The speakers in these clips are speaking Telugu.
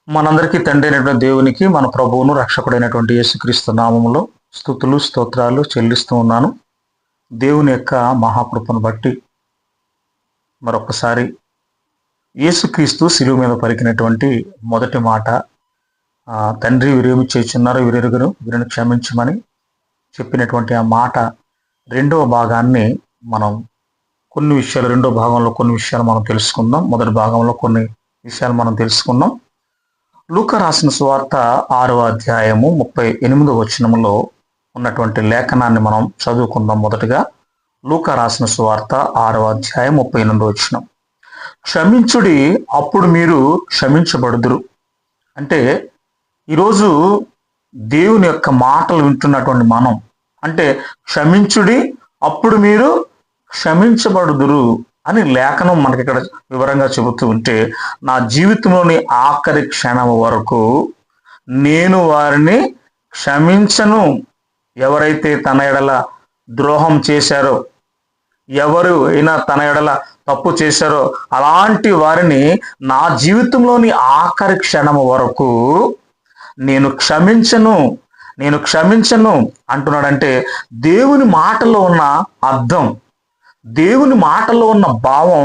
మనందరికీ తండ్రి అయినటువంటి దేవునికి, మన ప్రభువును రక్షకుడైనటువంటి యేసుక్రీస్తు నామములో స్తుతులు స్తోత్రాలు చెల్లిస్తూ ఉన్నాను. దేవుని యొక్క మహాకృపను బట్టి మరొకసారి యేసుక్రీస్తు శిలువ మీద పలికినటువంటి మొదటి మాట, తండ్రి వీరేమి చేయుచున్నారో వీరెరుగరు, వీరిని క్షమించమని చెప్పినటువంటి ఆ మాట రెండవ భాగాన్ని మనం రెండో భాగంలో కొన్ని విషయాలు మనం తెలుసుకుందాం. మొదటి భాగంలో కొన్ని విషయాలు మనం తెలుసుకుందాం. లూకా రాసిన సువార్త 6వ అధ్యాయము 38వ వచనములో ఉన్నటువంటి లేఖనాన్ని మనం చదువుకుందాం. మొదటగా లూకా రాసిన సువార్త 6వ అధ్యాయం 38వ వచనం. క్షమించుడి, అప్పుడు మీరు క్షమించబడుదురు. అంటే ఈరోజు దేవుని యొక్క మాటలు వింటున్నటువంటి మనం, అంటే క్షమించుడి, అప్పుడు మీరు క్షమించబడుదురు అని లేఖనం మనకి ఇక్కడ వివరంగా చెబుతూ ఉంటే, నా జీవితంలోని ఆఖరి క్షణం వరకు నేను వారిని క్షమించను. ఎవరైతే తన ఎడల ద్రోహం చేశారో, ఎవరు అయినా తన ఎడల తప్పు చేశారో అలాంటి వారిని నా జీవితంలోని ఆఖరి క్షణం వరకు నేను క్షమించను అంటున్నాడంటే, దేవుని మాటలో ఉన్న అర్థం, దేవుని మాటలో ఉన్న భావం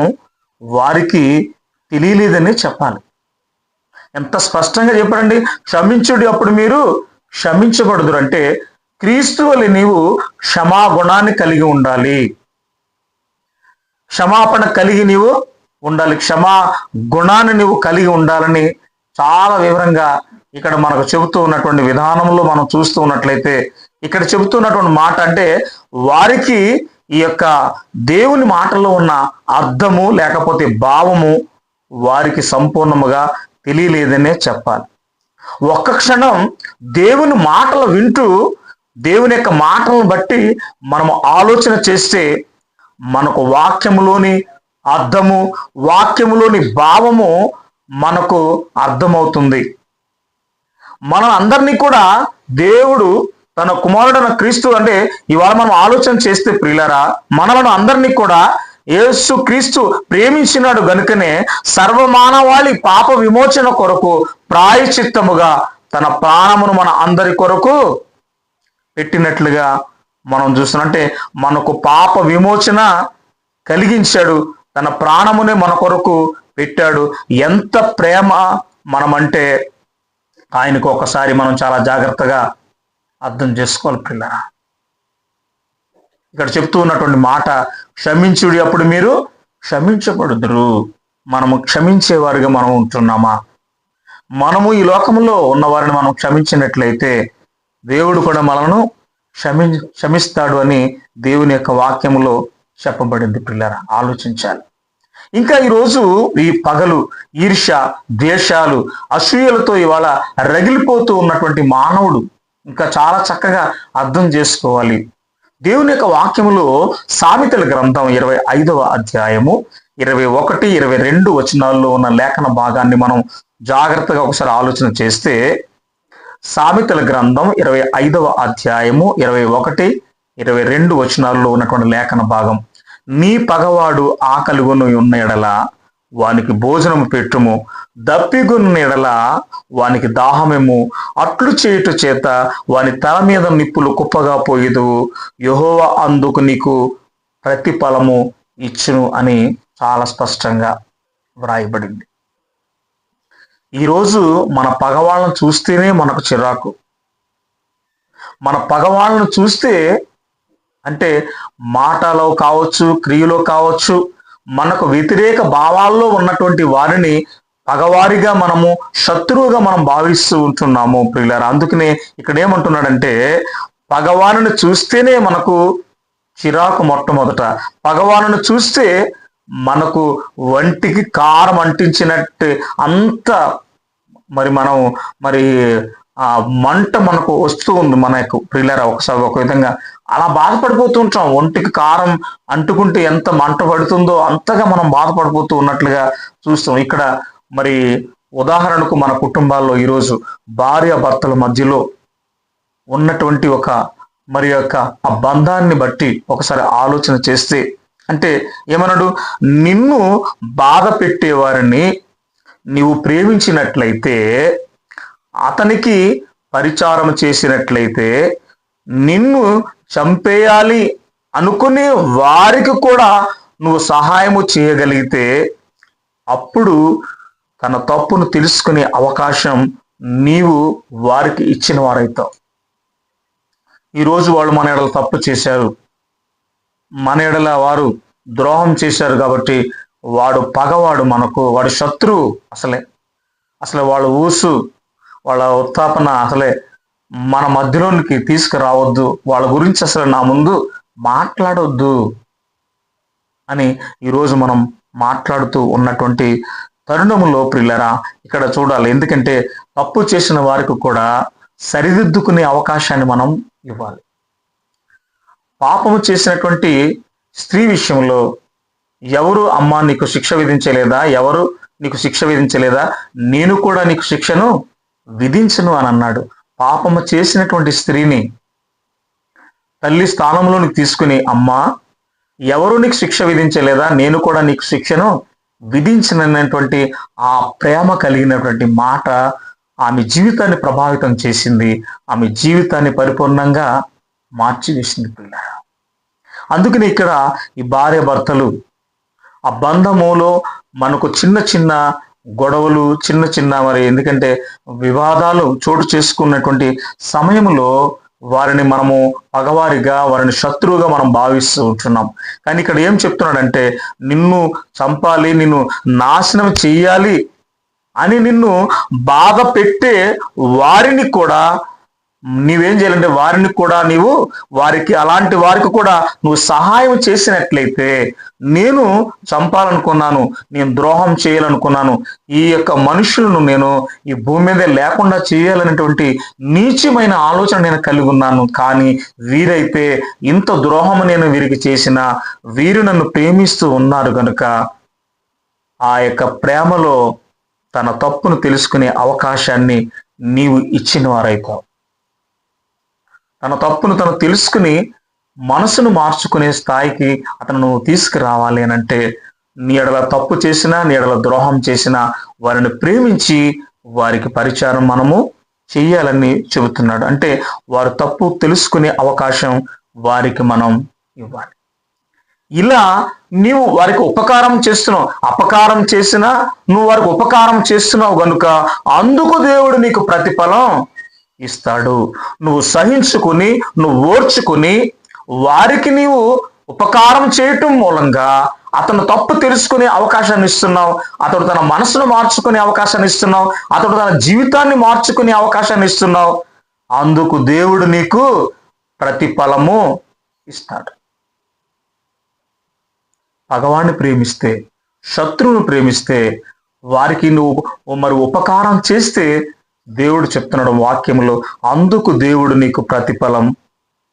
వారికి తెలియలేదని చెప్పాలి. ఎంత స్పష్టంగా చెప్పారండి. క్షమించుడి, అప్పుడు మీరు క్షమించబడుదురు. అంటే క్రీస్తు వలె నీవు క్షమాగుణాన్ని కలిగి ఉండాలి, క్షమాపణ కలిగి నీవు ఉండాలి, క్షమా గుణాన్ని నీవు కలిగి ఉండాలని చాలా వివరంగా ఇక్కడ మనకు చెబుతూ ఉన్నటువంటి విధానంలో మనం చూస్తూ ఉన్నట్లయితే, ఇక్కడ చెబుతున్నటువంటి మాట అంటే వారికి ఈ యొక్క దేవుని మాటలో ఉన్న అర్థము లేకపోతే భావము వారికి సంపూర్ణముగా తెలియలేదనే చెప్పాలి. ఒక్క క్షణం దేవుని మాటలు వింటూ, దేవుని యొక్క మాటలను బట్టి మనము ఆలోచన చేస్తే మనకు వాక్యములోని అర్థము, వాక్యములోని భావము మనకు అర్థమవుతుంది. మనం అందరినీ కూడా దేవుడు తన కుమారుడైన క్రీస్తు, అంటే ఇవాళ మనం ఆలోచన చేస్తే ప్రియులారా, మనలను అందరినీ కూడా యేసు క్రీస్తు ప్రేమించినాడు గనుకనే సర్వమానవాళి పాప విమోచన కొరకు ప్రాయశ్చిత్తముగా తన ప్రాణమును మన అందరి కొరకు పెట్టినట్లుగా మనం చూస్తున్నాం. అంటే మనకు పాప విమోచన కలిగించాడు, తన ప్రాణమునే మన కొరకు పెట్టాడు. ఎంత ప్రేమ మనమంటే ఆయనకు ఒకసారి మనం చాలా జాగ్రత్తగా అర్థం చేసుకోవాలి పిల్లరా. ఇక్కడ చెప్తూ ఉన్నటువంటి మాట, క్షమించుడి, అప్పుడు మీరు క్షమించబడుదురు. మనము క్షమించేవారిగా మనం ఉంటున్నామా? మనము ఈ లోకంలో ఉన్న వారిని మనం క్షమించినట్లయితే దేవుడు కూడా మనను క్షమిస్తాడు అని దేవుని యొక్క వాక్యములో చెప్పబడింది పిల్లరా. ఆలోచించాలి. ఇంకా ఈరోజు ఈ పగలు, ఈర్ష్య, ద్వేషాలు, అసూయలతో ఇవాళ రగిలిపోతూ ఉన్నటువంటి మానవుడు ఇంకా చాలా చక్కగా అర్థం చేసుకోవాలి. దేవుని యొక్క వాక్యములో సామెతల గ్రంథం 25వ అధ్యాయము 21, 22 వచనాల్లో ఉన్న లేఖన భాగాన్ని మనం జాగ్రత్తగా ఒకసారి ఆలోచన చేస్తే, సామెతల గ్రంథం 25వ అధ్యాయము 21, 22 వచనాల్లో ఉన్నటువంటి లేఖన భాగం. నీ పగవాడు ఆకలిగొని ఉన్న ఎడల వానికి భోజనము పెట్టుము, దప్పిగొన్న ఎడల వానికి దాహమేము, అట్లు చేయుట చేత వాని తల మీద నిప్పులు కుప్పగా పోయేదువు, యెహోవా అందుకు నీకు ప్రతిఫలము ఇచ్చును అని చాలా స్పష్టంగా వ్రాయబడింది. ఈరోజు మన పగవాళ్ళను చూస్తేనే మనకు చిరాకు. మన పగవాళ్ళను చూస్తే, అంటే మాటలో కావచ్చు, క్రియలో కావచ్చు, మనకు వ్యతిరేక భావాల్లో ఉన్నటువంటి వారిని పగవారిగా మనము, శత్రువుగా మనం భావిస్తూ ఉంటున్నాము ప్రియులారా. అందుకనే ఇక్కడ ఏమంటున్నాడంటే, పగవారిని చూస్తేనే మనకు చిరాకు. మొట్టమొదట పగవారిని చూస్తే మనకు వంటికి కారం అంటించినట్టు అంత మనం ఆ మంట మనకు వస్తూ ఉంది మనకు ప్రియులారా. ఒకసారి ఒక విధంగా అలా బాధపడిపోతూ ఉంటాం. ఒంటికి కారం అంటుకుంటే ఎంత మంట పడుతుందో అంతగా మనం బాధపడిపోతూ ఉన్నట్లుగా చూస్తాం. ఇక్కడ ఉదాహరణకు మన కుటుంబాల్లో ఈరోజు భార్య భర్తల మధ్యలో ఉన్నటువంటి ఆ బంధాన్ని బట్టి ఒకసారి ఆలోచన చేస్తే, అంటే ఏమన్నాడు, నిన్ను బాధ పెట్టేవారిని నీవు ప్రేమించినట్లయితే, అతనికి పరిచారం చేసినట్లయితే, నిన్ను చంపేయాలి అనుకునే వారికి కూడా నువ్వు సహాయము చేయగలిగితే, అప్పుడు తన తప్పును తెలుసుకునే అవకాశం నీవు వారికి ఇచ్చిన వారైతావు. ఈరోజు వాళ్ళు మన ఎడల తప్పు చేశారు, మన ఎడల వారు ద్రోహం చేశారు కాబట్టి వాడు పగవాడు, మనకు వాడు శత్రువు. అసలే వాళ్ళ ఊసు, వాళ్ళ ఉత్తాపన అసలే మన మధ్యలోనికి తీసుకురావద్దు, వాళ్ళ గురించి అసలు నా ముందు మాట్లాడొద్దు అని ఈరోజు మనం మాట్లాడుతూ ఉన్నటువంటి తరుణంలో ప్రియులారా, ఇక్కడ చూడాలి. ఎందుకంటే తప్పు చేసిన వారికి కూడా సరిదిద్దుకునే అవకాశాన్ని మనం ఇవ్వాలి. పాపము చేసినటువంటి స్త్రీ విషయంలో ఎవరు అమ్మా నీకు శిక్ష విధించలేదా, ఎవరు నీకు శిక్ష విధించలేదా, నేను కూడా నీకు శిక్షను విధించను అని అన్నాడు. పాపము చేసినటువంటి స్త్రీని తల్లి స్థానంలోనికి తీసుకుని, అమ్మా ఎవరు నీకు శిక్ష విధించలేదా, నేను కూడా నీకు శిక్షను విధించినటువంటి ఆ ప్రేమ కలిగినటువంటి మాట ఆమె జీవితాన్ని ప్రభావితం చేసింది, ఆమె జీవితాన్ని పరిపూర్ణంగా మార్చివేసింది పిల్లలు. అందుకని ఇక్కడ ఈ భార్య భర్తలు ఆ బంధములో మనకు చిన్న చిన్న గొడవలు, చిన్న చిన్న ఎందుకంటే వివాదాలు చోటు చేసుకున్నటువంటి సమయంలో వారిని మనము పగవారిగా, వారిని శత్రువుగా మనం భావిస్తూ ఉంటున్నాం. కానీ ఇక్కడ ఏం చెప్తున్నాడంటే, నిన్ను చంపాలి, నిన్ను నాశనం చెయ్యాలి అని నిన్ను బాధ పెట్టే వారిని కూడా నీవేం చేయాలంటే, వారిని కూడా నీవు అలాంటి వారికి కూడా నువ్వు సహాయం చేసినట్లయితే, నేను చంపాలనుకున్నాను, నేను ద్రోహం చేయాలనుకున్నాను, ఈ యొక్క మనుషులను నేను ఈ భూమి మీద లేకుండా చేయాలనేటువంటి నీచమైన ఆలోచన నేను కలిగి ఉన్నాను. కానీ వీరైతే ఇంత ద్రోహం నేను వీరికి చేసిన, వీరు నన్ను ప్రేమిస్తూ ఉన్నారు కనుక ఆ యొక్క ప్రేమలో తన తప్పును తెలుసుకునే అవకాశాన్ని నీవు ఇచ్చిన వారైతావు. తన తప్పును తను తెలుసుకుని మనసును మార్చుకునే స్థాయికి అతను తీసుకురావాలి అని అంటే, నీ ఎడల తప్పు చేసినా, నీ ఎడల ద్రోహం చేసినా వారిని ప్రేమించి వారికి పరిచారం మనము చెయ్యాలని చెబుతున్నాడు. అంటే వారు తప్పు తెలుసుకునే అవకాశం వారికి మనం ఇవ్వాలి. ఇలా నీవు వారికి ఉపకారం చేస్తున్నావు, అపకారం చేసినా నువ్వు వారికి ఉపకారం చేస్తున్నావు గనుక అందుకు దేవుడు నీకు ప్రతిఫలం ఇస్తాడు. నువ్వు సహించుకుని, నువ్వు ఓర్చుకుని వారికి నీవు ఉపకారం చేయటం మూలంగా అతను తప్పు తెలుసుకునే అవకాశాన్ని ఇస్తున్నావు, అతడు తన మనసును మార్చుకునే అవకాశాన్ని ఇస్తున్నావు, అతడు తన జీవితాన్ని మార్చుకునే అవకాశాన్ని ఇస్తున్నావు. అందుకు దేవుడు నీకు ప్రతిఫలము ఇస్తాడు. పగవాన్ని ప్రేమిస్తే, శత్రువును ప్రేమిస్తే, వారికి నువ్వు ఉపకారం చేస్తే దేవుడు చెప్తున్నాడు వాక్యంలో, అందుకు దేవుడు నీకు ప్రతిఫలం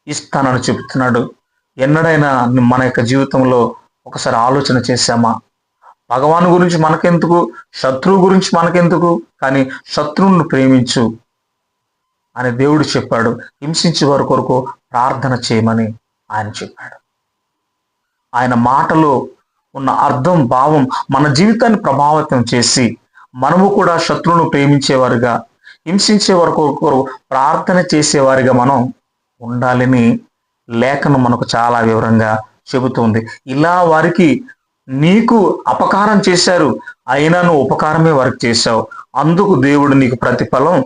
ఇస్తానని చెప్తున్నాడు. ఎన్నడైనా మన యొక్క జీవితంలో ఒకసారి ఆలోచన చేశామా? భగవాను గురించి మనకెందుకు, శత్రువు గురించి మనకెందుకు, కానీ శత్రువును ప్రేమించు అని దేవుడు చెప్పాడు. హింసించే వారి కొరకు ప్రార్థన చేయమని ఆయన చెప్పాడు. ఆయన మాటలో ఉన్న అర్థం, భావం మన జీవితాన్ని ప్రభావితం చేసి మనము కూడా శత్రువును ప్రేమించేవారుగా, హింసించే వరకు ప్రార్థన చేసేవారిగా మనం ఉండాలని లేఖనం మనకు చాలా వివరంగా చెబుతుంది. ఇలా వారికి నీకు అపకారం చేశారు, అయినా నువ్వు ఉపకారమే వారికి చేశావు, అందుకు దేవుడు నీకు ప్రతిఫలం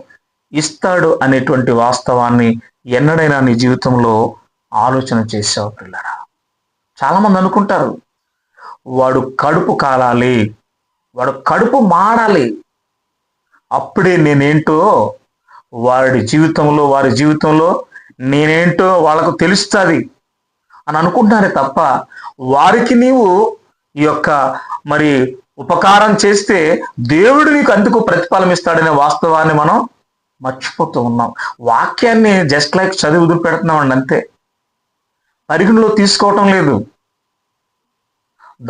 ఇస్తాడు అనేటువంటి వాస్తవాన్ని ఎన్నడైనా నీ జీవితంలో ఆలోచన చేశావు పిల్లరా? చాలా మంది అనుకుంటారు, వాడు కడుపు కాలాలి, వాడు కడుపు మాడాలి, అప్పుడే నేనేంటో వారి జీవితంలో నేనేంటో వాళ్ళకు తెలుస్తుంది అని అనుకుంటున్నారే తప్ప, వారికి నీవు ఈ యొక్క ఉపకారం చేస్తే దేవుడు నీకు అందుకు ప్రతిఫలం ఇస్తాడనే వాస్తవాన్ని మనం మర్చిపోతూ ఉన్నాం. వాక్యాన్ని జస్ట్ లైక్ చదివి వదిలి పెడుతున్నామండి, అంతే. పరిగణలో తీసుకోవటం లేదు,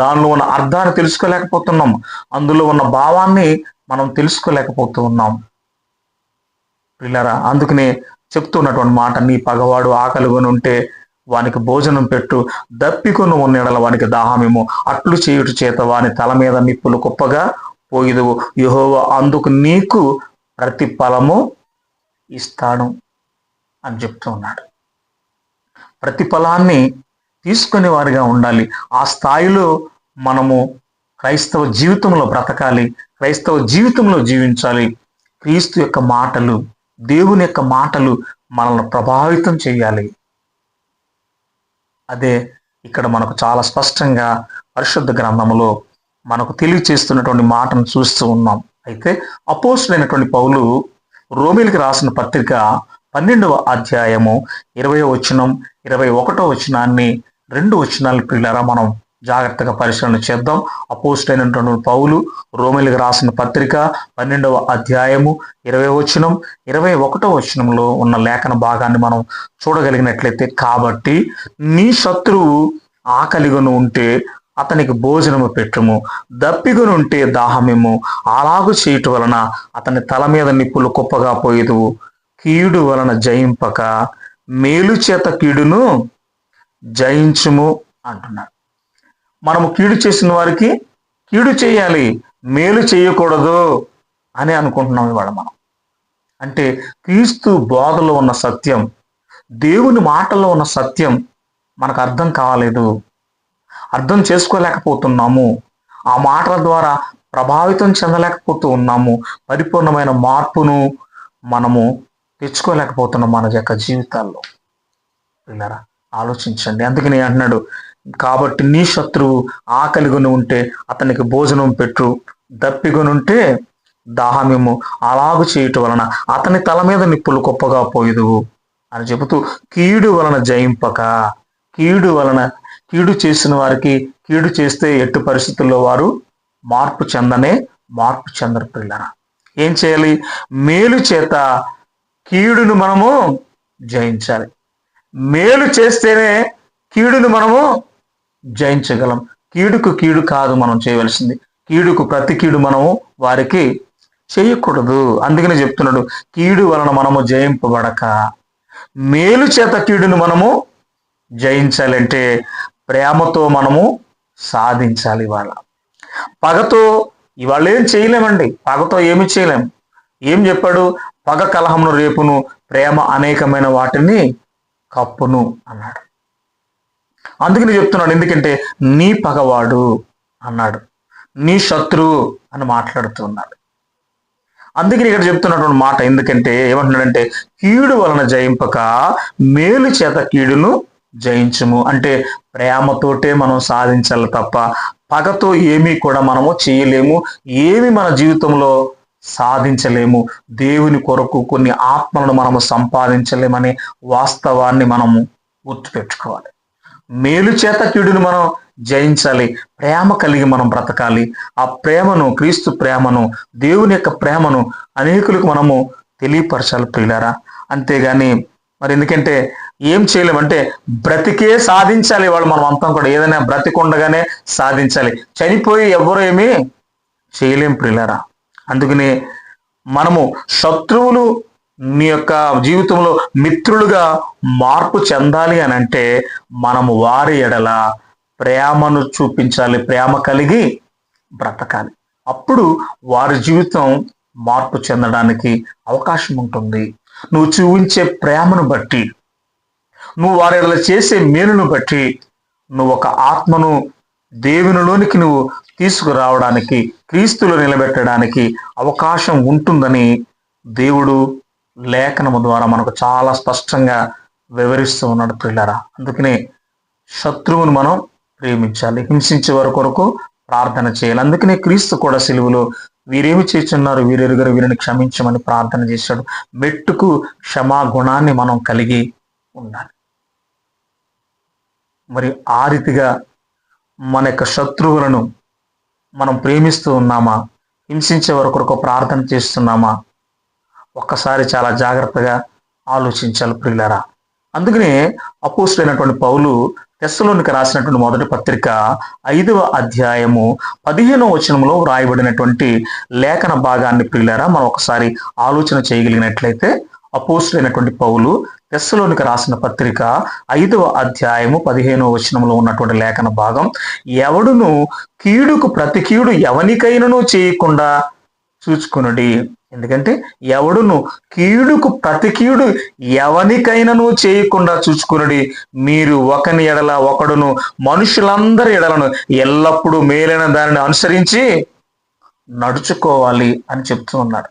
దానిలో ఉన్న అర్థాన్ని తెలుసుకోలేకపోతున్నాం, అందులో ఉన్న భావాన్ని మనం తెలుసుకోలేకపోతూ ఉన్నాం పిల్లరా. అందుకనే చెప్తున్నటువంటి మాట, నీ పగవాడు ఆకలిగొని ఉంటే వానికి భోజనం పెట్టు, దప్పికొని ఉన్న ఎడల వానికి దాహమేమో, అట్లు చేయుట చేత వాని తల మీద నిప్పులు కుప్పగా పోయిదువు, యెహోవా అందుకు నీకు ప్రతిఫలము ఇస్తాడు అని చెప్తూ ఉన్నాడు. ప్రతిఫలాన్ని తీసుకునే వారిగా ఉండాలి. ఆ స్థాయిలో మనము క్రైస్తవ జీవితంలో బ్రతకాలి, క్రైస్తవ జీవితంలో జీవించాలి. క్రీస్తు యొక్క మాటలు, దేవుని యొక్క మాటలు మనల్ని ప్రభావితం చేయాలి. అదే ఇక్కడ మనకు చాలా స్పష్టంగా పరిశుద్ధ గ్రంథంలో మనకు తెలియచేస్తున్నటువంటి మాటను చూస్తూ ఉన్నాం. అయితే అపోస్తులైనటువంటి పౌలు రోమీయులకు రాసిన పత్రిక 12వ అధ్యాయము 20వ వచనం 21వ వచనాన్ని, 2 వచనాలు ప్రియులారా మనం జాగ్రత్తగా పరిశీలన చేద్దాం. అపోస్తులైనటువంటి పౌలు రోమీయులకు రాసిన పత్రిక 12వ అధ్యాయము 20వ వచనం 21వ వచనంలో ఉన్న లేఖన భాగాన్ని మనం చూడగలిగినట్లయితే, కాబట్టి నీ శత్రువు ఆకలిగొని ఉంటే అతనికి భోజనము పెట్టుము, దప్పిగొని ఉంటే దాహమిమ్ము, అలాగు చేయటం వలన అతని తల మీద నిప్పులు కుప్పగా పోయేదువు. కీడు వలన జయింపక మేలు చేత కీడును జయించుము అంటున్నాడు. మనము కీడు చేసిన వారికి కీడు చేయాలి, మేలు చేయకూడదు అని అనుకుంటున్నాం ఇవాళ మనం. అంటే క్రీస్తు బోధలో ఉన్న సత్యం, దేవుని మాటల్లో ఉన్న సత్యం మనకు అర్థం కాలేదు, అర్థం చేసుకోలేకపోతున్నాము. ఆ మాటల ద్వారా ప్రభావితం చెందలేకపోతూ ఉన్నాము. పరిపూర్ణమైన మార్పును మనము తెచ్చుకోలేకపోతున్నాం మన యొక్క జీవితాల్లో. పిల్లరా ఆలోచించండి. అందుకని అంటున్నాడు, కాబట్టి నీ శత్రువు ఆకలిగొని ఉంటే అతనికి భోజనం పెట్టు, దప్పిగొని ఉంటే దాహమేమో, అలాగు చేయటం వలన అతని తల మీద నిప్పులు కుప్పగా పోయేదువు అని చెబుతూ, కీడు వలన జయింపక, కీడు చేసిన వారికి కీడు చేస్తే ఎట్టి పరిస్థితుల్లో వారు మార్పు చెందరు. పిల్లరా ఏం చేయాలి? మేలు చేత కీడును మనము జయించాలి. మేలు చేస్తేనే కీడును మనము జయించగలం. కీడుకు కీడు కాదు మనం చేయవలసింది, కీడుకు ప్రతి కీడు మనము వారికి చేయకూడదు. అందుకనే చెప్తున్నాడు, కీడు వలన మనము జయింపబడక మేలు చేత కీడును మనము జయించాలంటే ప్రేమతో మనము సాధించాలి. ఇవాళ పగతో ఇవాళ ఏం చేయలేమండి, పగతో ఏమి చేయలేం. ఏం చెప్పాడు? పగ కలహమును రేపును, ప్రేమ అనేకమైన వాటిని కప్పును అన్నాడు. అందుకని చెప్తున్నాడు, ఎందుకంటే నీ పగవాడు అన్నాడు, నీ శత్రువు అని మాట్లాడుతున్నాడు. అందుకని ఇక్కడ చెప్తున్నటువంటి మాట ఎందుకంటే ఏమంటున్నాడంటే, కీడు వలన జయింపక మేలు చేత కీడును జయించుము. అంటే ప్రేమతోటే మనం సాధించాలి తప్ప పగతో ఏమీ కూడా మనము చేయలేము, ఏమి మన జీవితంలో సాధించలేము. దేవుని కొరకు కొన్ని ఆత్మలను మనము సంపాదించలేమనే వాస్తవాన్ని మనము గుర్తుపెట్టుకోవాలి. మేలు చేత కీడును మనం జయించాలి, ప్రేమ కలిగి మనం బ్రతకాలి. ఆ ప్రేమను, క్రీస్తు ప్రేమను, దేవుని యొక్క ప్రేమను అనేకులకు మనము తెలియపరచాలి ప్రియులారా. అంతేగాని మరి ఎందుకంటే ఏం చేయలేమంటే బ్రతికే సాధించాలి. వాళ్ళు మనం అంతా కూడా ఏదైనా బ్రతికుండగానే సాధించాలి, చనిపోయి ఎవరు ఏమీ చేయలేం ప్రియులారా. అందుకనే మనము శత్రువులు నీ యొక్క జీవితంలో మిత్రులుగా మార్పు చెందాలి అని అంటే మనము వారి ఎడల ప్రేమను చూపించాలి, ప్రేమ కలిగి బ్రతకాలి. అప్పుడు వారి జీవితం మార్పు చెందడానికి అవకాశం ఉంటుంది. నువ్వు చూపించే ప్రేమను బట్టి, నువ్వు వారి ఎడల చేసే మేలును బట్టి నువ్వు ఒక ఆత్మను దేవునిలోనికి నువ్వు తీసుకురావడానికి, క్రీస్తులో నిలబెట్టడానికి అవకాశం ఉంటుందని దేవుడు లేఖనము ద్వారా మనకు చాలా స్పష్టంగా వివరిస్తూ ఉన్నాడు ప్రియులారా. అందుకనే శత్రువును మనం ప్రేమించాలి, హింసించే వారి కొరకు ప్రార్థన చేయాలి. అందుకనే క్రీస్తు కూడా సిలువలో వీరేమి చేస్తున్నారు, వీరెరుగరు వీరిని క్షమించమని ప్రార్థన చేశాడు. మెట్టుకు క్షమా గుణాన్ని మనం కలిగి ఉండాలి. మరి ఆ రీతిగా మన యొక్క శత్రువులను మనం ప్రేమిస్తూ ఉన్నామా, హింసించే వారి కొరకు ప్రార్థన చేస్తున్నామా? ఒక్కసారి చాలా జాగ్రత్తగా ఆలోచించాలి ప్రియులారా. అందుకనే అపోస్తలుడైనటువంటి పౌలు తెస్సలోనికి రాసినటువంటి మొదటి పత్రిక 5వ అధ్యాయము 15వ వచనంలో వ్రాయబడినటువంటి లేఖన భాగాన్ని ప్రియులారా మనం ఒకసారి ఆలోచన చేయగలిగినట్లయితే, అపోస్తులైనటువంటి పౌలు తెస్సలోనికి రాసిన పత్రిక 5వ అధ్యాయము 15వ వచనంలో ఉన్నటువంటి లేఖన భాగం, ఎవడును కీడుకు ప్రతి కీడు ఎవనికైనను చేయకుండా చూచుకునుడి. ఎందుకంటే ఎవడును కీడుకు ప్రతి కీడు ఎవనికైనను చేయకుండా చూచుకునుడి. మీరు ఒకని ఎడల ఒకడును మనుషులందరి ఎడలను ఎల్లప్పుడూ మేలైన దానిని అనుసరించి నడుచుకోవాలి అని చెప్తూ ఉన్నాడు.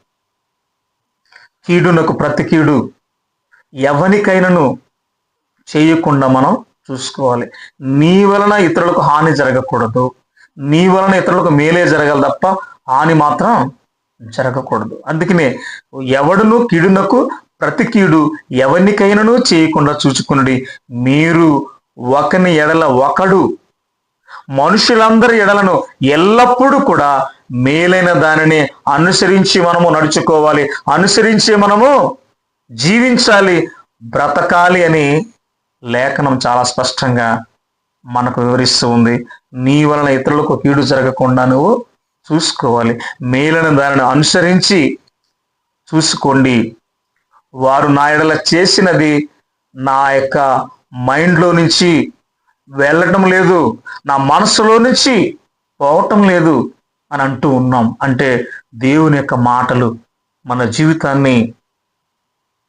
కీడునకు ప్రతి కీడు ఎవనికైనాను చేయకుండా మనం చూసుకోవాలి. నీ వలన ఇతరులకు హాని జరగకూడదు, నీ వలన ఇతరులకు మేలే జరగాలి తప్ప హాని మాత్రం జరగకూడదు. అందుకనే ఎవడును కీడునకు ప్రతి కీడు ఎవరికైనాను చేయకుండా చూచుకునుడి. మీరు ఒకని ఎడల ఒకడు మనుషులందరి ఎడలను ఎల్లప్పుడూ కూడా మేలైన దానిని అనుసరించి మనము నడుచుకోవాలి, అనుసరించి మనము జీవించాలి, బ్రతకాలి అని లేఖనం చాలా స్పష్టంగా మనకు వివరిస్తూ ఉంది. నీ వలన ఇతరులకు కీడు జరగకుండా నువ్వు చూసుకోవాలి, మేలైన దానిని అనుసరించి చూసుకోండి. వారు నా ఎడల చేసినది నా యొక్క మైండ్లో నుంచి వెళ్ళటం లేదు, నా మనసులో నుంచి పోవటం లేదు అని అంటూ ఉన్నాం. అంటే దేవుని యొక్క మాటలు మన జీవితాన్ని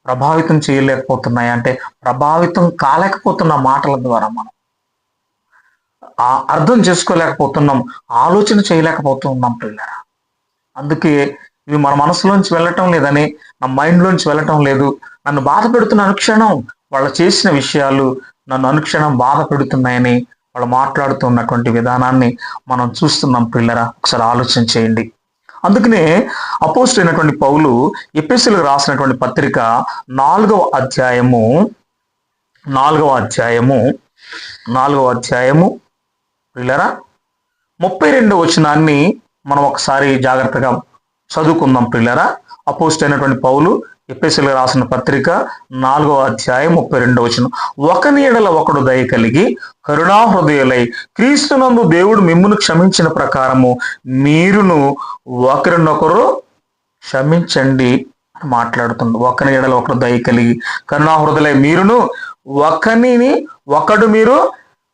ప్రభావితం చేయలేకపోతున్నాయి, అంటే ప్రభావితం కాలేకపోతున్న మాటల ద్వారా మనం అర్థం చేసుకోలేకపోతున్నాం, ఆలోచన చేయలేకపోతున్నాం పిల్లరా. అందుకే ఇవి మన మనసులోంచి వెళ్ళటం లేదని, నా మైండ్లోంచి వెళ్ళటం లేదు. నన్ను బాధ పెడుతున్న అనుక్షణం వాళ్ళు చేసిన విషయాలు నన్ను అనుక్షణం బాధ పెడుతున్నాయని వాళ్ళు మాట్లాడుతున్నటువంటి విధానాన్ని మనం చూస్తున్నాం పిల్లరా. ఒకసారి ఆలోచన చేయండి. అందుకనే అపోస్తలుడైనటువంటి పౌలు ఎఫెసీయులకు రాసినటువంటి పత్రిక 4వ అధ్యాయము పిల్లరా 32వ వచనాన్ని మనం ఒకసారి జాగ్రత్తగా చదువుకుందాం పిల్లరా. అపోస్తలుడైనటువంటి పౌలు ఎఫెసీయులకు రాసిన పత్రిక 4వ అధ్యాయం 32వ వచనం, ఒకని ఎడల ఒకడు దయ కలిగి కరుణాహృదయులై క్రీస్తునందు దేవుడు మిమ్మును క్షమించిన ప్రకారము మీరును ఒకరినొకరు క్షమించండి అని మాట్లాడుతుంది. ఒకని ఎడల ఒకడు దయ కలిగి కరుణాహృదయులై మీరును ఒకనిని ఒకడు మీరు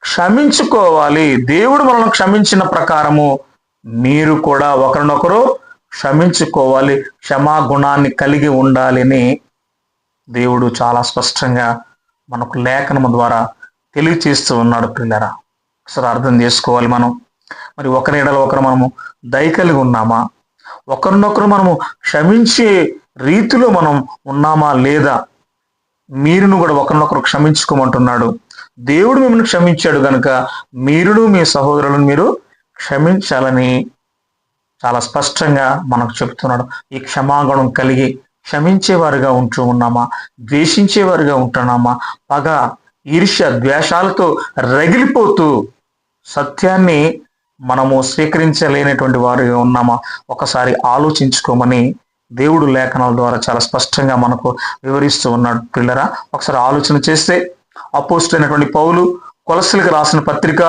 క్షమించుకోవాలి. దేవుడు మనల్ని క్షమించిన ప్రకారము మీరు కూడా ఒకరినొకరు క్షమించుకోవాలి, క్షమా గుణాన్ని కలిగి ఉండాలని దేవుడు చాలా స్పష్టంగా మనకు లేఖనము ద్వారా తెలియచేస్తూ ఉన్నాడు పిల్లరా. ఒకసారి అర్థం చేసుకోవాలి మనం. మరి ఒకరి ఎడల ఒకరు మనము దయ కలిగి ఉన్నామా, ఒకరినొకరు మనము క్షమించే రీతిలో మనం ఉన్నామా లేదా? మీరును కూడా ఒకరినొకరు క్షమించుకోమంటున్నాడు. దేవుడు మిమ్మల్ని క్షమించాడు కనుక మీరును మీ సహోదరులను మీరు క్షమించాలని చాలా స్పష్టంగా మనకు చెప్తున్నాడు. ఈ క్షమాగుణం కలిగి క్షమించేవారుగా ఉంటూ ఉన్నామా, ద్వేషించేవారుగా ఉంటున్నామా, పగ ఈర్ష్య ద్వేషాలతో రగిలిపోతూ సత్యాన్ని మనము స్వీకరించలేనటువంటి వారుగా ఉన్నామా? ఒకసారి ఆలోచించుకోమని దేవుడు లేఖనాల ద్వారా చాలా స్పష్టంగా మనకు వివరిస్తూ ఉన్నాడు పిల్లరా. ఒకసారి ఆలోచన చేస్తే అపోస్తలుడైనటువంటి పౌలు కొలస్సీలకు రాసిన పత్రిక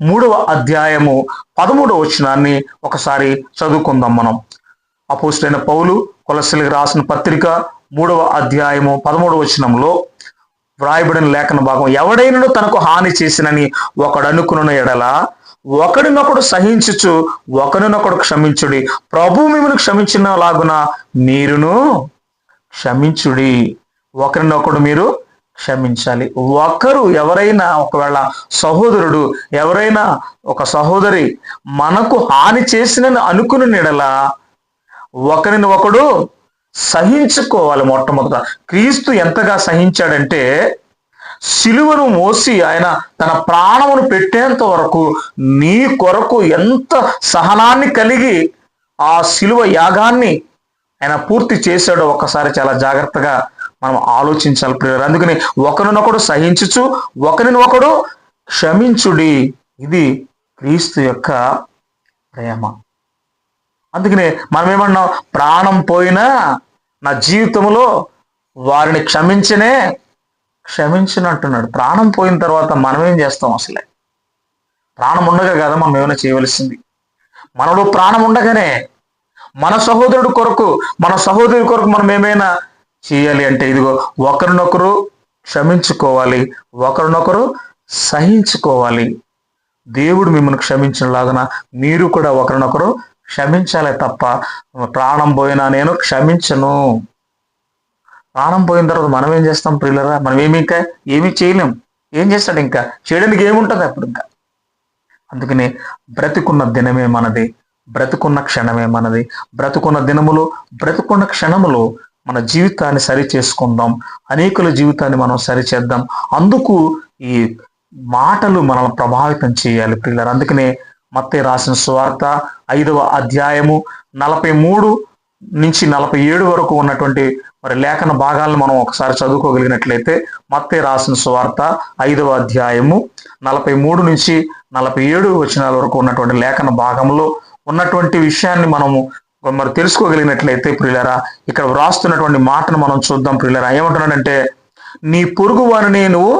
3వ అధ్యాయము 13వ వచనాన్ని ఒకసారి చదువుకుందాం మనం. అపోస్తలుడైన పౌలు కొలస్సీలకు రాసిన పత్రిక 3వ అధ్యాయము 13వ వచనంలో వ్రాయబడిన లేఖన భాగం, ఎవడైనను తనకు హాని చేసినని ఒకడు అనుకున్న ఎడల ఒకడినొకడు సహించుచు ఒకరినొకడు క్షమించుడి. ప్రభు మిమ్మల్ని క్షమించిన లాగున మీరును క్షమించుడి. ఒకరినొకడు మీరు క్షమించాలి. ఒకరు ఎవరైనా ఒకవేళ సహోదరుడు ఎవరైనా ఒక సహోదరి మనకు హాని చేసినని అనుకుని ఎడల ఒకరిని ఒకడు సహించుకోవాలి. మొట్టమొదట క్రీస్తు ఎంతగా సహించాడంటే సిలువను మోసి ఆయన తన ప్రాణమును పెట్టేంత వరకు నీ కొరకు ఎంత సహనాన్ని కలిగి ఆ సిలువ యాగాన్ని ఆయన పూర్తి చేశాడో ఒకసారి చాలా జాగ్రత్తగా మనం ఆలోచించాలి ప్రియులారా. అందుకని ఒకరినొకడు సహించుచు ఒకరిని ఒకడు క్షమించుడి. ఇది క్రీస్తు యొక్క ప్రేమ. అందుకనే మనం ఏమన్నాం, ప్రాణం పోయినా నా జీవితంలో వారిని క్షమించినట్టున్నాడు. ప్రాణం పోయిన తర్వాత మనం ఏం చేస్తాం? అసలే ప్రాణం ఉండగా కదా మనం ఏమైనా చేయవలసింది. మనలో ప్రాణం ఉండగానే మన సహోదరుడి కొరకు మన సహోదరి కొరకు మనం ఏమైనా చేయాలి అంటే ఇదిగో ఒకరినొకరు క్షమించుకోవాలి, ఒకరినొకరు సహించుకోవాలి. దేవుడు మిమ్మల్ని క్షమించినలాగున మీరు కూడా ఒకరినొకరు క్షమించాలి తప్ప ప్రాణం పోయినా నేను క్షమించను. ప్రాణం పోయిన తర్వాత మనం ఏం చేస్తాం ప్రియులరా? మనం ఇంకా ఏమీ చేయలేం. ఏం చేస్తాడు? ఇంకా చేయడానికి ఏముంటుంది అప్పుడు? ఇంకా అందుకనే బ్రతికున్న దినమే మనది, బ్రతుకున్న క్షణమే మనది. బ్రతుకున్న దినములు, బ్రతుకున్న క్షణములు మన జీవితాన్ని సరి చేసుకుందాం, అనేకుల జీవితాన్ని మనం సరిచేద్దాం. అందుకు ఈ మాటలు మనల్ని ప్రభావితం చేయాలి ప్రియులారా. అందుకనే మత్తయి రాసిన సువార్త 5వ అధ్యాయము 43 నుంచి 47 వరకు ఉన్నటువంటి మరి లేఖన భాగాలను మనం ఒకసారి చదువుకోగలిగినట్లయితే, మత్తయి రాసిన సువార్త 5వ అధ్యాయము 43 నుంచి 47 వచనాల వరకు ఉన్నటువంటి లేఖన భాగంలో ఉన్నటువంటి విషయాన్ని మనము మరి తెలుసుకోగలిగినట్లయితే ప్రియులారా, ఇక్కడ వ్రాస్తున్నటువంటి మాటను మనం చూద్దాం ప్రియులారా. ఏమంటున్నాడంటే, నీ పొరుగు వారిని నువ్వు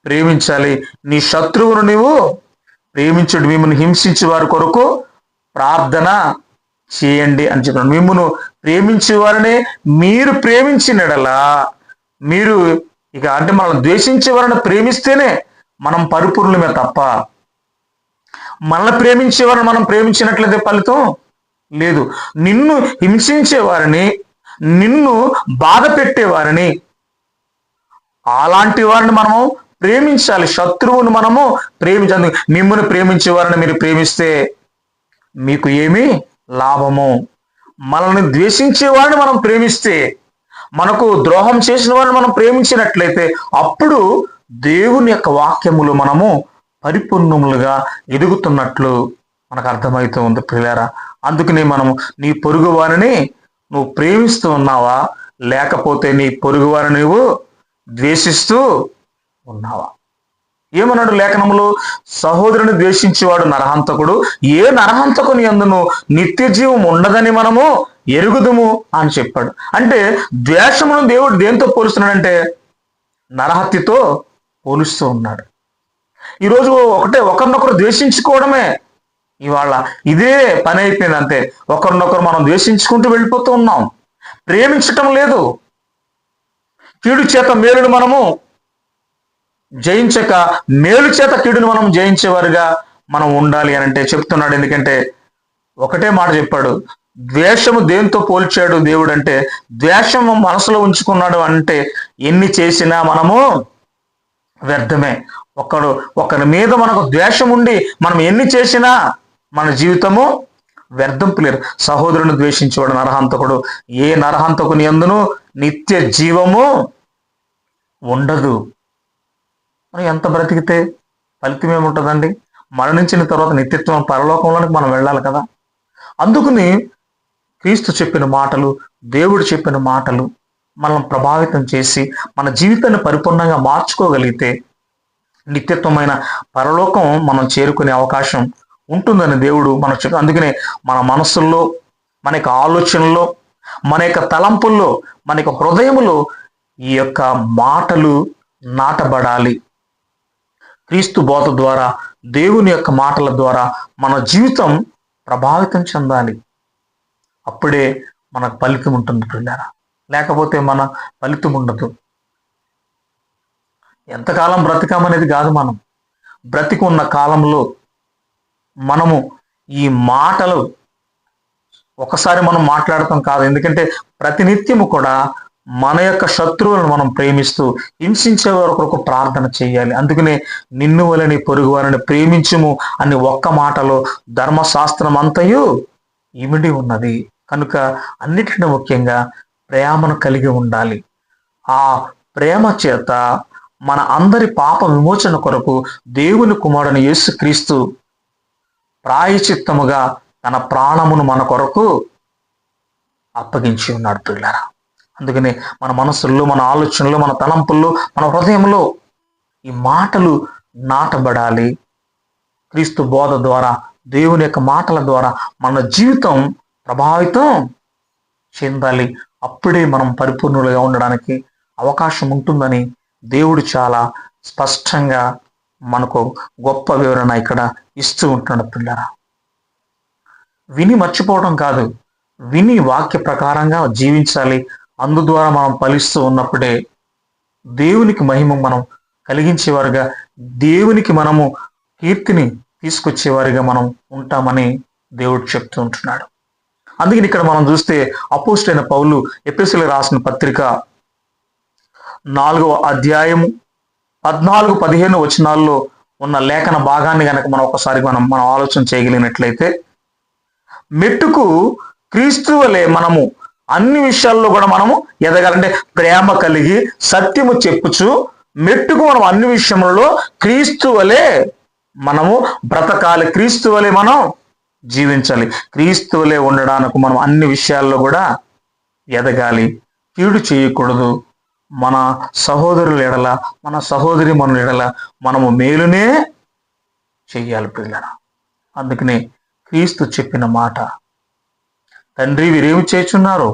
ప్రేమించాలి, నీ శత్రువును నువ్వు ప్రేమించుడు, మిమ్మల్ని హింసించే వారి కొరకు ప్రార్థన చేయండి అని చెప్తున్నాడు. మిమ్మల్ని ప్రేమించే వారిని మీరు ప్రేమించినడలా, మీరు ఇక అంటే మనం ద్వేషించే వారిని ప్రేమిస్తేనే మనం పరిపూర్ణమే తప్ప మనల్ని ప్రేమించే వారిని మనం ప్రేమించినట్లయితే ఫలితం లేదు. నిన్ను హింసించే వారిని, నిన్ను బాధ పెట్టేవారిని, అలాంటి వారిని మనము ప్రేమించాలి. శత్రువును మనము ప్రేమించాలి. మిమ్మల్ని ప్రేమించే వారిని మీరు ప్రేమిస్తే మీకు ఏమి లాభము? మనల్ని ద్వేషించే వారిని మనం ప్రేమిస్తే, మనకు ద్రోహం చేసిన వారిని మనం ప్రేమించినట్లయితే అప్పుడు దేవుని యొక్క వాక్యములు మనము పరిపూర్ణములుగా ఎదుగుతున్నట్లు మనకు అర్థమవుతూ ఉంది ప్రియులారా. అందుకని మనము నీ పొరుగు వారిని నువ్వు ప్రేమిస్తూ ఉన్నావా, లేకపోతే నీ పొరుగు వారిని నువ్వు ద్వేషిస్తూ ఉన్నావా? ఏమన్నాడు లేఖనములు? సహోదరుని ద్వేషించేవాడు నరహంతకుడు, ఏ నరహంతకుని యందును నిత్య జీవం ఉండదని మనము ఎరుగుదుము అని చెప్పాడు. అంటే ద్వేషమును దేవుడు దేంతో పోలుస్తున్నాడంటే నరహత్యతో పోలుస్తూ ఉన్నాడు. ఈరోజు ఒకరినొకరు ద్వేషించుకోవడమే ఇవాళ ఇదే పని అయిపోయింది. అంతే, ఒకరినొకరు మనం ద్వేషించుకుంటూ వెళ్ళిపోతూ ఉన్నాం, ప్రేమించటం లేదు. కీడు చేత మేలును మనము జయించక మేలు చేత కీడును మనం జయించేవారుగా మనం ఉండాలి అని అంటే చెప్తున్నాడు. ఎందుకంటే ఒకటే మాట చెప్పాడు, ద్వేషము దేంతో పోల్చాడు దేవుడు అంటే, ద్వేషము మనసులో ఉంచుకున్నాడు అంటే ఎన్ని చేసినా మనము వ్యర్థమే. ఒకరి మీద మనకు ద్వేషం ఉండి మనం ఎన్ని చేసినా మన జీవితము వ్యర్థం పిల్లలు. సహోదరుని ద్వేషించేవాడు నరహంతకుడు, ఏ నరహంతకుని యందును నిత్య జీవము ఉండదు. మనం ఎంత బ్రతికితే ఫలితం ఏముంటుందండి? మరణించిన తర్వాత నిత్యత్వం పరలోకంలోనికి మనం వెళ్ళాలి కదా. అందుకని క్రీస్తు చెప్పిన మాటలు, దేవుడు చెప్పిన మాటలు మనం ప్రభావితం చేసి మన జీవితాన్ని పరిపూర్ణంగా మార్చుకోగలిగితే నిత్యత్వమైన పరలోకం మనం చేరుకునే అవకాశం ఉంటుందని దేవుడు మనకు అందుకనే మన మనస్సుల్లో, మన యొక్క ఆలోచనలో, మన యొక్క తలంపుల్లో, మన యొక్క హృదయములో ఈ యొక్క మాటలు నాటబడాలి. క్రీస్తు బోధ ద్వారా, దేవుని యొక్క మాటల ద్వారా మన జీవితం ప్రభావితం చెందాలి. అప్పుడే మనకు ఫలితం ఉంటుంది పిల్లరా, లేకపోతే మన ఫలితం ఉండదు. ఎంతకాలం బ్రతికామనేది కాదు, మనం బ్రతికి ఉన్న కాలంలో మనము ఈ మాటలు ఒకసారి మనం మాట్లాడటం కాదు. ఎందుకంటే ప్రతినిత్యము కూడా మన యొక్క శత్రువులను మనం ప్రేమిస్తూ హింసించే వరకు ప్రార్థన చేయాలి. అందుకనే నిన్ను వలని పొరుగు వారిని ప్రేమించుము అని ఒక్క మాటలో ధర్మశాస్త్రం అంతయు ఇమిడి ఉన్నది. కనుక అన్నిటిని ముఖ్యంగా ప్రేమను కలిగి ఉండాలి. ఆ ప్రేమ చేత మన అందరి పాప విమోచన కొరకు దేవుని కుమారుని యేసుక్రీస్తు ప్రాయచిత్తముగా తన ప్రాణమును మన కొరకు అప్పగించి ఉన్నాడు పిల్లరా. అందుకని మన మనసుల్లో, మన ఆలోచనలో, మన తలంపుల్లో, మన హృదయంలో ఈ మాటలు నాటబడాలి. క్రీస్తు బోధ ద్వారా, దేవుని యొక్క మాటల ద్వారా మన జీవితం ప్రభావితం చెందాలి. అప్పుడే మనం పరిపూర్ణులుగా ఉండడానికి అవకాశం ఉంటుందని దేవుడు చాలా స్పష్టంగా మనకు గొప్ప వివరణ ఇక్కడ ఇస్తూ ఉంటున్నాడు పిల్లరా. విని మర్చిపోవడం కాదు, విని వాక్య ప్రకారంగా జీవించాలి. అందు ద్వారా మనం ఫలిస్తూ ఉన్నప్పుడే దేవునికి మహిమ మనం కలిగించేవారుగా, దేవునికి మనము కీర్తిని తీసుకొచ్చేవారిగా మనం ఉంటామని దేవుడు చెప్తూ ఉంటున్నాడు. అందుకని ఇక్కడ మనం చూస్తే అపోస్తలుడైన పౌలు ఎఫెసీయులకు రాసిన పత్రిక 4వ అధ్యాయము 14-15 వచనాల్లో ఉన్న లేఖన భాగాన్ని కనుక మనం ఒకసారి మనం ఆలోచన చేయగలిగినట్లయితే, మెట్టుకు క్రీస్తు వలె మనము అన్ని విషయాల్లో కూడా మనము ఎదగాలంటే ప్రేమ కలిగి సత్యము చెప్పుచు మెట్టుకు మనం అన్ని విషయంలో క్రీస్తు వలె మనము బ్రతకాలి, క్రీస్తు వలె మనం జీవించాలి, క్రీస్తు వలె ఉండడానికి మనం అన్ని విషయాల్లో కూడా ఎదగాలి. కీడు చేయకూడదు. మన సహోదరుల ఎడల, మన సహోదరి మన ఎడల మనము మేలునే చెయ్యాలి పిల్లరా. అందుకనే క్రీస్తు చెప్పిన మాట, తండ్రి వీరేమి చేయుచున్నారో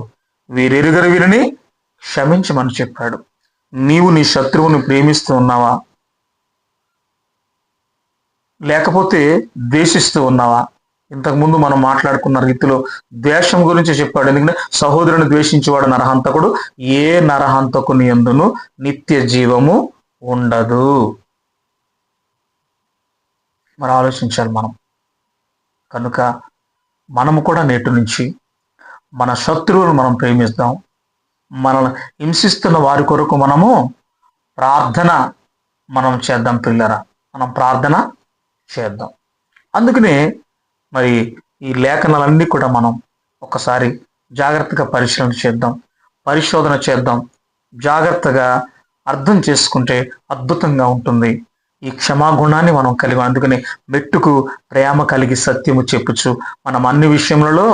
వీరెరుగరు వీరిని క్షమించమని చెప్పాడు. నీవు నీ శత్రువుని ప్రేమిస్తూ ఉన్నావా, లేకపోతే ద్వేషిస్తూ ఉన్నావా? ఇంతకుముందు మనం మాట్లాడుకున్న రీతిలో ద్వేషం గురించి చెప్పాడు. ఎందుకంటే సహోదరుని ద్వేషించేవాడు నరహంతకుడు, ఏ నరహంతకుని యందును నిత్య జీవము ఉండదు. మరి ఆలోచించాలి మనం. కనుక మనము కూడా నేటి నుంచి మన శత్రువులను మనం ప్రేమిస్తాం. మనల్ని హింసిస్తున్న వారి కొరకు మనము ప్రార్థన చేద్దాం పిల్లరా, మనం ప్రార్థన చేద్దాం. అందుకనే మరి ఈ లేఖనాలన్నీ కూడా మనం ఒకసారి జాగ్రత్తగా పరిశోధన చేద్దాం, జాగ్రత్తగా అర్థం చేసుకుంటే అద్భుతంగా ఉంటుంది. ఈ క్షమాగుణాన్ని మనం కలిగి, అందుకని మెట్టుకు ప్రేమ కలిగి సత్యము చెప్పుచు మనం అన్ని విషయములలో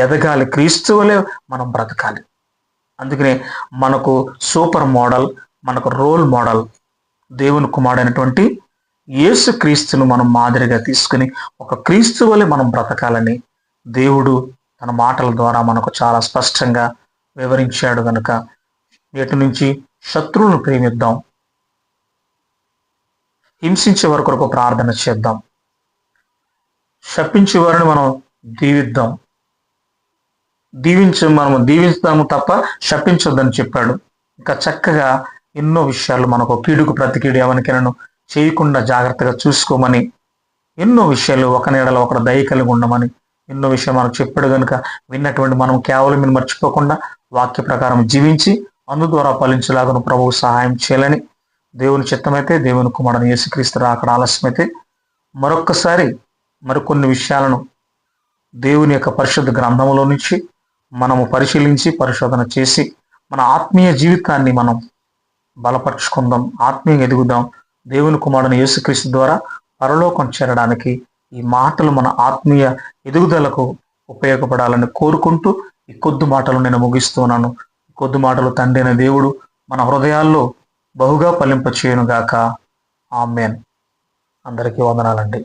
ఎదగాలి, క్రీస్తు వలె మనం బ్రతకాలి. అందుకనే మనకు సూపర్ మోడల్, మనకు రోల్ మోడల్ దేవుని కుమారుడైనటువంటి యేసు క్రీస్తును మనం మాదిరిగా తీసుకుని ఒక క్రీస్తు వలె మనం బ్రతకాలని దేవుడు తన మాటల ద్వారా మనకు చాలా స్పష్టంగా వివరించాడు. కనుక నేటి నుంచి శత్రువులను ప్రేమిద్దాం, హింసించే వారి కొరకు ప్రార్థన చేద్దాం, శపించే వారిని మనం దీవిద్దాం. మనం దీవిస్తాము తప్ప శపించొద్దని చెప్పాడు. ఇంకా చక్కగా ఎన్నో విషయాలు మనకు కీడుకు ప్రతి కీడు ఎవరికైనా చేయకుండా జాగ్రత్తగా చూసుకోమని, ఎన్నో విషయాలు ఒక నీడలో ఒకరు దయ కలిగి ఉండమని ఎన్నో విషయాలు మనకు చెప్పాడు. కనుక విన్నటువంటి మనం కేవలం మీరు మర్చిపోకుండా వాక్య ప్రకారం జీవించి అందు ద్వారా ఫలించలాగా ప్రభువు సహాయం చేయాలని, దేవుని చిత్తమైతే దేవుని కుమారుడు యేసుక్రీస్తు రాకడ ఆలస్యమైతే మరొక్కసారి మరికొన్ని విషయాలను దేవుని యొక్క పరిశుద్ధ గ్రంథంలో నుంచి మనము పరిశీలించి పరిశోధన చేసి మన ఆత్మీయ జీవితాన్ని మనం బలపరుచుకుందాం, ఆత్మీయంగా ఎదుగుదాం. దేవుని కుమారుని యేసుక్రీస్తు ద్వారా పరలోకం చేరడానికి ఈ మాటలు మన ఆత్మీయ ఎదుగుదలకు ఉపయోగపడాలని కోరుకుంటూ ఈ కొద్ది మాటలు నేను ముగిస్తున్నాను. కొద్ది మాటలు తండ్రి అయిన దేవుడు మన హృదయాల్లో బహుగా ఫలింపచేయును గాక. ఆమేన్. అందరికీ వందనాలండి.